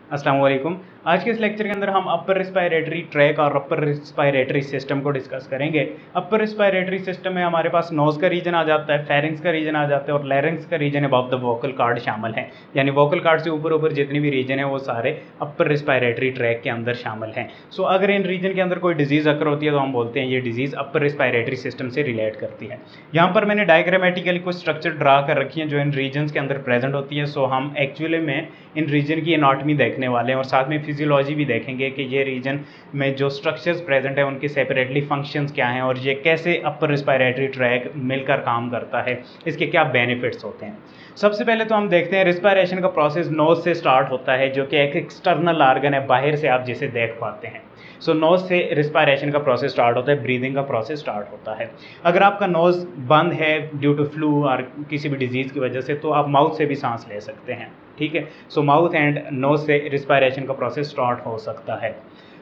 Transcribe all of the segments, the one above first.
अस्सलाम वालेकुम। आज के इस लेक्चर के अंदर हम अपर रिस्पायरेटरी ट्रैक और अपर रिस्पायरेटरी सिस्टम को डिस्कस करेंगे। अपर रिस्पायरेटरी सिस्टम में हमारे पास नोज़ का रीजन आ जाता है, फेरिंग्स का रीजन आ जाता है और लैरिंग्स का region above the vocal cord शामिल हैं। यानी वोकल कॉर्ड से ऊपर ऊपर जितनी भी रीजन है वो सारे अपर रिस्पायरेटरी ट्रैक के अंदर शामिल हैं। सो अगर इन रीजन के अंदर कोई डिजीज़ अकर होती है तो हम बोलते हैं ये डिजीज़ अपर रिस्पायरेटरी सिस्टम से रिलेट करती है। यहाँ पर मैंने डायग्रामेटिकली कुछ स्ट्रक्चर ड्रा कर रखी हैं जो इन रीजन्स के अंदर प्रेजेंट होती है। सो हम एक्चुअली में इन रीजन की एनाटॉमी देखने वाले हैं और साथ में फिजियोलॉजी भी देखेंगे कि ये रीजन में जो स्ट्रक्चर्स प्रेजेंट है उनके सेपरेटली फंक्शंस क्या हैं और ये कैसे अपर रिस्पायरेटरी ट्रैक मिलकर काम करता है, इसके क्या बेनिफिट्स होते हैं। सबसे पहले तो हम देखते हैं रिस्पायरेशन का प्रोसेस नोज से स्टार्ट होता है, जो कि एक एक्सटर्नल आर्गन है, बाहर से आप जिसे देख पाते हैं। सो नोज से रिस्पायरेशन का प्रोसेस स्टार्ट होता है, ब्रीदिंग का प्रोसेस स्टार्ट होता है। अगर आपका नोज़ बंद है ड्यू टू फ्लू और किसी भी डिजीज़ की वजह से तो आप माउथ से भी सांस ले सकते हैं, ठीक है। सो माउथ एंड नोज से रिस्पायरेशन का प्रोसेस स्टार्ट हो सकता है।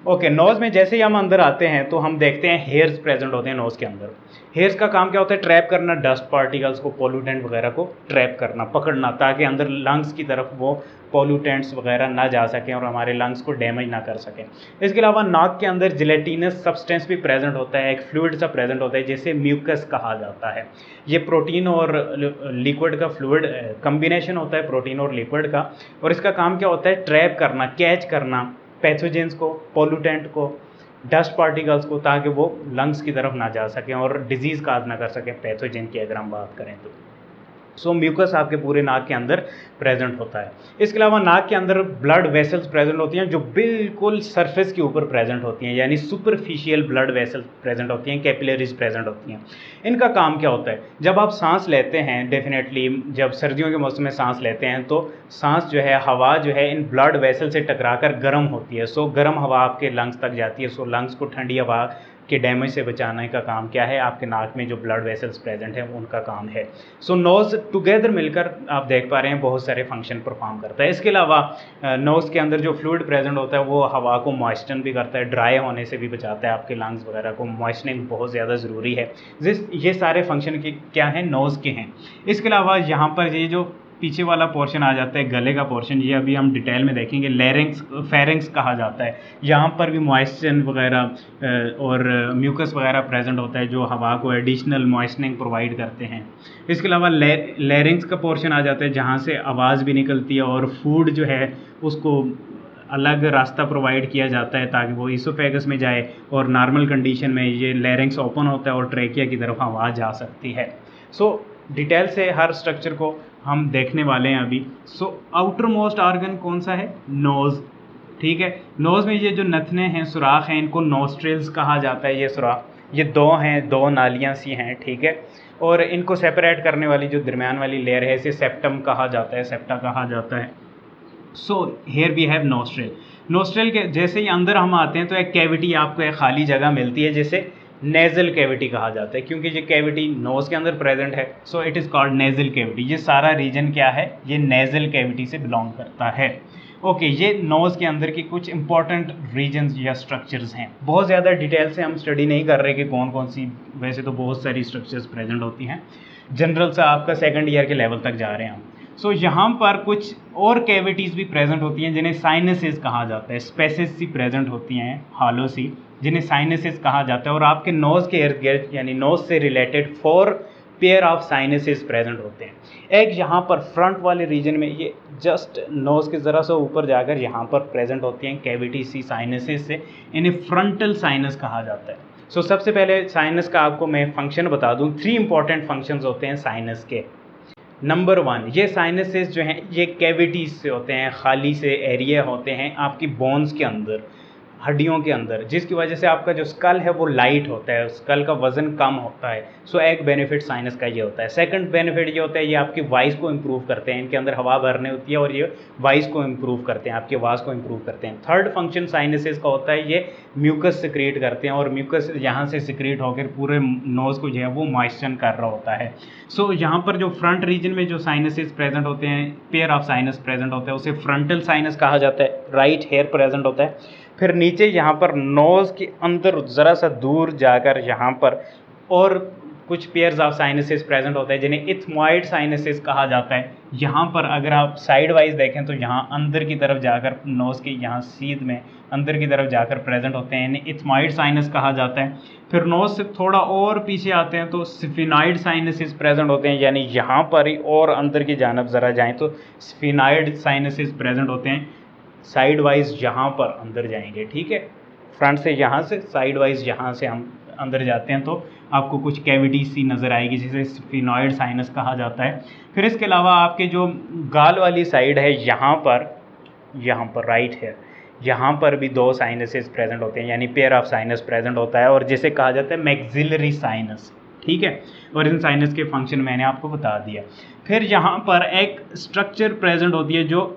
ओके, नोज़ में जैसे ही हम अंदर आते हैं तो हम देखते हैं हेयर्स प्रेजेंट होते हैं नोज़ के अंदर। हेयर्स का काम क्या होता है? ट्रैप करना डस्ट पार्टिकल्स को, पोल्यूटेंट वगैरह को ट्रैप करना, पकड़ना, ताकि अंदर लंग्स की तरफ वो पोल्यूटेंट्स वगैरह ना जा सकें और हमारे लंग्स को डैमेज ना कर सकें। इसके अलावा नाक के अंदर जिलेटिनस सब्सटेंस भी प्रेजेंट होता है, एक फ्लूइड सा प्रेजेंट होता है जिसे म्यूकस कहा जाता है। ये प्रोटीन और लिक्विड का फ्लूइड कम्बिनेशन होता है, प्रोटीन और लिक्विड का, और इसका काम क्या होता है? ट्रैप करना, कैच करना पैथोजेंस को, पोल्यूटेंट को, डस्ट पार्टिकल्स को, ताकि वो लंग्स की तरफ ना जा सकें और डिजीज़ काज ना कर सकें पैथोजन की अगर हम बात करें तो। सो म्यूकस आपके पूरे नाक के अंदर प्रेजेंट होता है। इसके अलावा नाक के अंदर ब्लड वेसल्स प्रेजेंट होती हैं जो बिल्कुल सरफेस के ऊपर प्रेजेंट होती हैं, यानी सुपरफिशियल ब्लड वेसल्स प्रेजेंट होती हैं, कैपिलरीज प्रेजेंट होती हैं। इनका काम क्या होता है? जब आप सांस लेते हैं, डेफिनेटली जब सर्दियों के मौसम में सांस लेते हैं तो सांस जो है, हवा जो है इन ब्लड वेसल से टकराकर गर्म होती है। सो गर्म हवा आपके लंग्स तक जाती है। सो लंग्स को ठंडी हवा के डैमेज से बचाने का काम क्या है? आपके नाक में जो ब्लड वेसल्स प्रेजेंट हैं उनका काम है। सो नोज़ टुगेदर मिलकर आप देख पा रहे हैं बहुत सारे फंक्शन परफॉर्म करता है। इसके अलावा नोज़ के अंदर जो फ्लूइड प्रेजेंट होता है वो हवा को मॉइस्चन भी करता है, ड्राई होने से भी बचाता है, आपके लंग्स वगैरह को मॉइस्चनिंग बहुत ज़्यादा ज़रूरी है। ये सारे फंक्शन के क्या हैं? नोज़ के हैं। इसके अलावा यहाँ पर ये जो पीछे वाला पोर्शन आ जाता है, गले का पोर्शन, ये अभी हम डिटेल में देखेंगे, लैरिंग्स फेरिंग्स कहा जाता है। यहाँ पर भी मॉइस्चर वगैरह और म्यूकस वगैरह प्रेजेंट होता है जो हवा को एडिशनल मॉइस्चनिंग प्रोवाइड करते हैं। इसके अलावा लैरिंग्स का पोर्शन आ जाता है जहाँ से आवाज़ भी निकलती है और फूड जो है उसको अलग रास्ता प्रोवाइड किया जाता है ताकि वो ईसोफेगस में जाए, और नॉर्मल कंडीशन में ये लैरिंग्स ओपन होता है और ट्रेकिया की तरफ आवाज़ जा सकती है। सो डिटेल से हर स्ट्रक्चर को हम देखने वाले हैं अभी। सो आउटर मोस्ट आर्गन कौन सा है? नोज़, ठीक है। नोज़ में ये जो नथने हैं, सुराख हैं, इनको नोस्ट्रिल्स कहा जाता है। ये सुराख, ये दो हैं, दो नालियाँ सी हैं, ठीक है। और इनको सेपरेट करने वाली जो दरमियान वाली लेयर है इसे सेप्टम कहा जाता है, सेप्टा कहा जाता है। So here we have nostril. Nostril के जैसे ही अंदर हम आते हैं तो एक कैविटी, आपको एक खाली जगह मिलती है जिसे नेज़ल कैविटी कहा जाता है, क्योंकि ये कैविटी नोज़ के अंदर प्रेजेंट है। So it is called nasal cavity. ये सारा रीजन क्या है? ये नेज़ल कैविटी से बिलोंग करता है। ओके, ये नोज़ के अंदर की कुछ इंपॉर्टेंट रीजन्स या स्ट्रक्चर्स हैं। बहुत ज़्यादा डिटेल से हम स्टडी नहीं कर रहे कि कौन कौन सी, वैसे तो बहुत सारी स्ट्रक्चर्स प्रेजेंट होती हैं। जनरल से आपका सेकंड ईयर के लेवल तक जा रहे हैं हम। सो यहाँ पर कुछ और कैविटीज़ भी प्रेजेंट होती हैं जिन्हें साइनसेस कहा जाता है। स्पेसेस सी प्रेजेंट होती हैं, हालो सी, जिन्हें साइनसेस कहा जाता है। और आपके नोज़ के इर्द गिर्द यानी नोज़ से related 4 pair of sinuses present होते हैं। एक यहाँ पर फ्रंट वाले रीजन में, ये जस्ट नोज़ के ज़रा सा ऊपर जाकर यहाँ पर प्रेजेंट होती हैं कैविटी सी साइनसेस से, इन्हें फ्रंटल साइनस कहा जाता है। सो सबसे पहले साइनस का आपको मैं फंक्शन बता दूँ। 3 इंपॉर्टेंट फंक्शंस होते हैं साइनस के। नंबर 1, ये साइनसेस जो हैं ये कैविटीज़ से होते हैं, खाली से एरिया होते हैं आपकी बोन्स के अंदर, हड्डियों के अंदर, जिसकी वजह से आपका जो स्कल है वो लाइट होता है, स्कल का वज़न कम होता है। सो एक बेनिफिट साइनस का ये होता है। सेकंड बेनिफिट ये होता है, ये आपकी वॉइस को इम्प्रूव करते हैं, इनके अंदर हवा भरने होती है और ये वॉइस को इम्प्रूव करते हैं, आपकी आवाज़ को इम्प्रूव करते हैं। थर्ड फंक्शन साइनसेस का होता है, ये म्यूकस सिक्रीट करते हैं और म्यूकस यहाँ से सिक्रीट होकर पूरे नोज़ को जो है वो मॉइस्चर कर रहा होता है। सो यहाँ पर जो फ्रंट रीजन में जो साइनसेस प्रेजेंट होते हैं, पेयर ऑफ साइनस प्रेजेंट होता है, उसे फ्रंटल साइनस कहा जाता है। राइट हेयर प्रेजेंट होता है। फिर नीचे यहाँ पर नोज़ के अंदर ज़रा सा दूर जाकर यहाँ पर और कुछ पेयर्स ऑफ साइनसेस प्रेजेंट होते हैं जिन्हें इथमॉइड साइनसेस कहा जाता है। यहाँ पर अगर आप साइड वाइज देखें तो यहाँ अंदर की तरफ जाकर नोज़ के यहाँ सीध में अंदर की तरफ जाकर प्रेजेंट होते हैं, इन्हें इथमॉइड साइनस कहा जाता है। फिर नोज़ से थोड़ा और पीछे आते हैं तो स्फिनॉइड साइनसेस प्रेजेंट होते हैं, यानी यहाँ पर ही और अंदर की जानब ज़रा जाएँ तो स्फिनॉइड साइनसेस प्रेजेंट होते हैं। साइड वाइज यहाँ पर अंदर जाएंगे, ठीक है, फ्रंट से यहाँ से साइड वाइज यहाँ से हम अंदर जाते हैं तो आपको कुछ कैविटी सी नज़र आएगी जिसे स्फिनॉइड साइनस कहा जाता है। फिर इसके अलावा आपके जो गाल वाली साइड है यहाँ पर राइट है, यहाँ पर भी दो साइनसेस प्रेजेंट होते हैं, यानी पेयर ऑफ साइनस प्रेजेंट होता है और जिसे कहा जाता है मैक्सिलरी साइनस, ठीक है। और इन साइनस के फंक्शन मैंने आपको बता दिया। फिर यहाँ पर एक स्ट्रक्चर प्रेजेंट होती है जो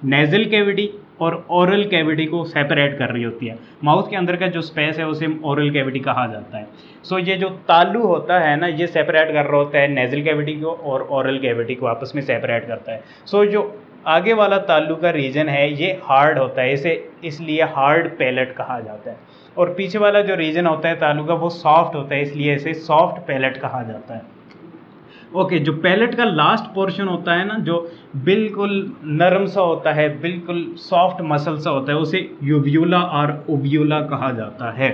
नेज़ल कैविटी और ओरल कैविटी को सेपरेट कर रही होती है। माउथ के अंदर का जो स्पेस है उसे ओरल कैविटी कहा जाता है। सो ये जो तालू होता है ना, ये सेपरेट कर रहा होता है नेज़ल कैविटी को और ओरल कैविटी को आपस में सेपरेट करता है। सो जो आगे वाला तालू का रीजन है ये हार्ड होता है, इसे इसलिए हार्ड पैलेट कहा जाता है, और पीछे वाला जो रीजन होता है तालू का वो सॉफ्ट होता है, इसलिए इसे सॉफ्ट पैलेट कहा जाता है। ओके, जो पैलेट का लास्ट पोर्शन होता है ना, जो बिल्कुल नरम सा होता है, बिल्कुल सॉफ्ट मसल सा होता है, उसे यूव्यूला और ओव्यूला कहा जाता है।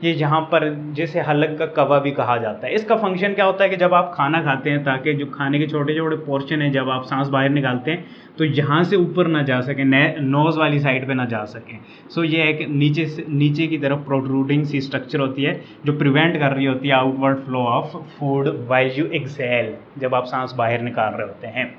ये यहाँ पर जैसे हलक का कवा भी कहा जाता है। इसका फंक्शन क्या होता है कि जब आप खाना खाते हैं, ताकि जो खाने के छोटे छोटे पोर्शन हैं जब आप सांस बाहर निकालते हैं तो यहाँ से ऊपर ना जा सके, नोज़ वाली साइड पे ना जा सकें। सो ये एक नीचे की तरफ प्रोट्रूडिंग सी स्ट्रक्चर होती है जो प्रिवेंट कर रही होती है outward flow of food while you exhale, जब आप सांस बाहर निकाल रहे होते हैं।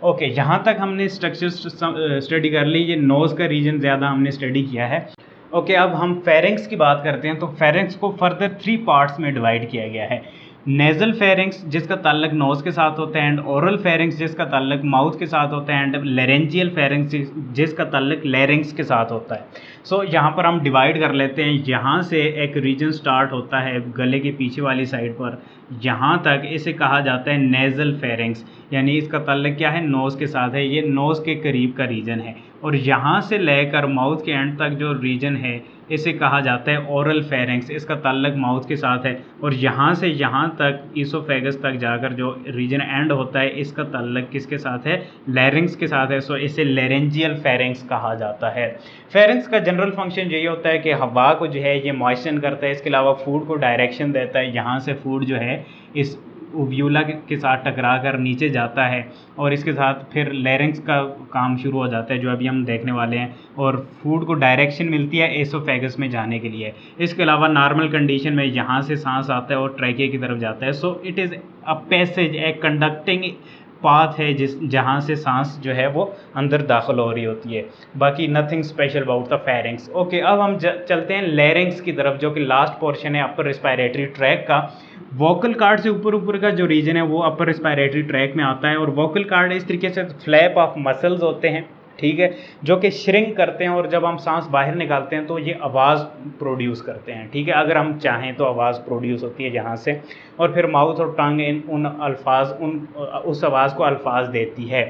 ओके, यहाँ तक हमने स्ट्रक्चर स्टडी कर ली। ये नोज़ का रीजन ज़्यादा हमने स्टडी किया है। ओके, अब हम फेरिंग्स की बात करते हैं। तो फेरिंग्स को फर्दर 3 पार्ट्स में डिवाइड किया गया है। नेज़ल फेरिंग्स जिसका ताल्लुक नोज़ के साथ होता है, एंड ओरल फेरिंग्स जिसका ताल्लुक माउथ के साथ होता है, एंड लेरेंजियल फेरिंग्स जिसका ताल्लुक लैरिंग्स के साथ होता है। सो यहाँ पर हम डिवाइड कर लेते हैं। यहाँ से एक रीजन स्टार्ट होता है गले के पीछे वाली साइड पर, यहाँ तक इसे कहा जाता है नेज़ल फेरिंग्स, यानी इसका ताल्लुक क्या है, नोज़ के साथ है। ये नोज़ के करीब का रीजन है। और यहाँ से लेकर माउथ के एंड तक जो रीजन है इसे कहा जाता है ओरल फेरिंग्स, इसका ताल्लुक माउथ के साथ है। और यहाँ से यहाँ तक ईसोफेगस तक जाकर जो रीजन एंड होता है इसका ताल्लुक किसके साथ है, लैरिंग्स के साथ है। सो इसे लेरेंजियल फेरिंग्स कहा जाता है। फेरिंग्स का जनरल फंक्शन यही होता है कि हवा को जो है ये मॉइस्चन करता है, इसके अलावा फूड को डायरेक्शन देता है। यहाँ से फूड जो है इस ओव्यूला के साथ टकरा कर नीचे जाता है और इसके साथ फिर लैरिंग्स का काम शुरू हो जाता है जो अभी हम देखने वाले हैं, और फूड को डायरेक्शन मिलती है एसोफेगस में जाने के लिए। इसके अलावा नॉर्मल कंडीशन में यहाँ से सांस आता है और ट्रैकिया की तरफ जाता है। So it is a passage, a conducting path है जहाँ से सांस जो है वो अंदर दाखिल हो रही होती है। बाकी nothing special about the pharynx. Okay, अब हम चलते हैं लैरिंग्स की तरफ, जो कि लास्ट पोर्शन है अपर रिस्पायरेटरी ट्रैक का। वोकल कार्ड से ऊपर का जो रीजन है वो अपर रिस्पायरेटरी ट्रैक में आता है, और वोकल कार्ड इस तरीके से फ्लैप ऑफ मसल्स होते हैं, ठीक है, जो कि श्रिंक करते हैं, और जब हम सांस बाहर निकालते हैं तो ये आवाज़ प्रोड्यूस करते हैं, ठीक है। अगर हम चाहें तो आवाज़ प्रोड्यूस होती है यहाँ से, और फिर माउथ और टंग उस आवाज़ को अल्फाज देती है।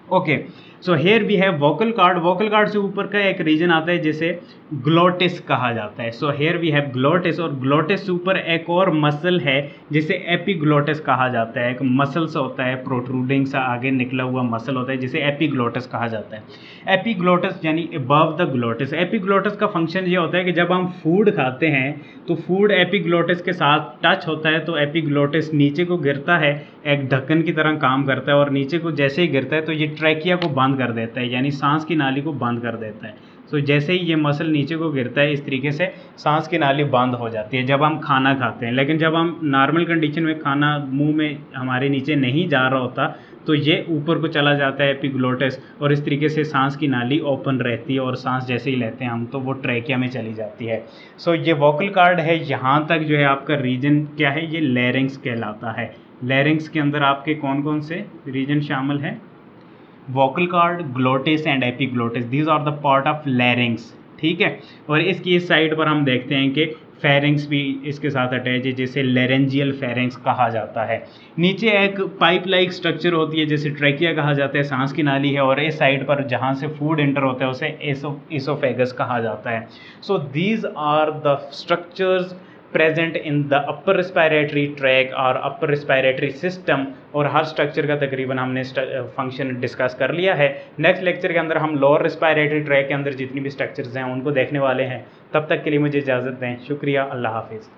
Okay, so here we have vocal cord. Vocal cord से ऊपर का एक रीजन आता है जिसे ग्लोटिस कहा जाता है। So here we have glottis, और ग्लोटिस से ऊपर एक और मसल है जिसे एपीग्लोटिस कहा जाता है। एक मसल सा होता है, प्रोट्रूडिंग सा आगे निकला हुआ मसल होता है जिसे एपीग्लोटिस कहा जाता है। एपीग्लोटिस यानी अबव द ग्लोटिस। एपीग्लोटिस का फंक्शन ये होता है कि जब हम फूड खाते हैं तो फूड एपीग्लोटिस के साथ टच होता है तो एपीग्लोटिस नीचे को गिरता है, एक ढक्कन की तरह काम करता है, और नीचे को जैसे ही गिरता है तो ये ट्रैकिया को बंद कर देता है, यानी सांस की नाली को बंद कर देता है। सो जैसे ही ये मसल नीचे को गिरता है इस तरीके से सांस की नाली बंद हो जाती है जब हम खाना खाते हैं। लेकिन जब हम नॉर्मल कंडीशन में खाना मुंह में हमारे नीचे नहीं जा रहा होता तो ये ऊपर को चला जाता है एपीग्लोटिस, और इस तरीके से सांस की नाली ओपन रहती है, और सांस जैसे ही लेते हैं हम तो वो ट्रैकिया में चली जाती है। सो ये वोकल कार्ड है, यहाँ तक जो है आपका रीजन क्या है, ये लैरिंग्स कहलाता है। लैरिंग्स के अंदर आपके कौन कौन से रीजन शामिल हैं, vocal cord, glottis and epiglottis, these are the part of larynx, ठीक है। और इसकी इस साइड पर हम देखते हैं कि फेरिंग्स भी इसके साथ अटैच है जिसे लेरेंजियल फेरिंग्स कहा जाता है। नीचे एक पाइप लाइक स्ट्रक्चर होती है जिसे ट्रैकिया कहा जाता है, सांस की नाली है, और इस साइड पर जहाँ से फूड एंटर होता है उसे एसोफेगस कहा जाता है। So these are the structures present in the upper respiratory tract और अपर रिस्पायरेटरी सिस्टम, और हर स्ट्रक्चर का तकरीबन हमने फंक्शन डिस्कस कर लिया है। नेक्स्ट लेक्चर के अंदर हम लोअर रिस्पायरेटरी ट्रैक के अंदर जितनी भी स्ट्रक्चर्स हैं उनको देखने वाले हैं। तब तक के लिए मुझे इजाज़त दें। शुक्रिया, अल्लाह हाफिज़।